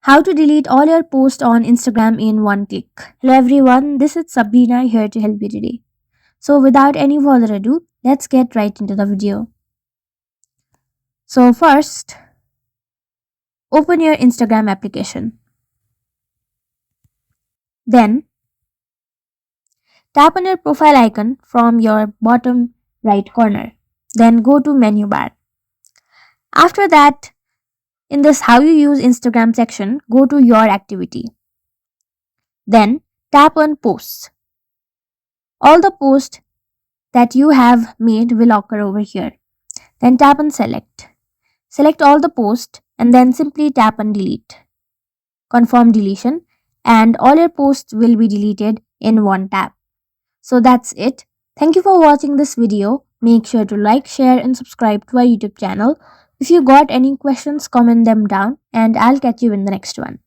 How to delete all your posts on Instagram in one click. Hello everyone, this is Sabrina here to help you today. So without any further ado, let's get right into the video. So first, open your Instagram application. Then tap on your profile icon from your bottom right corner. Then go to menu bar. After that, in this how you use Instagram section, go to your activity. Then tap on posts. All the posts that you have made will occur over here. Then tap on select. Select all the posts and then simply tap on delete. Confirm deletion and all your posts will be deleted in one tap. So that's it. Thank you for watching this video. Make sure to like, share and subscribe to our YouTube channel. If you got any questions, comment them down and I'll catch you in the next one.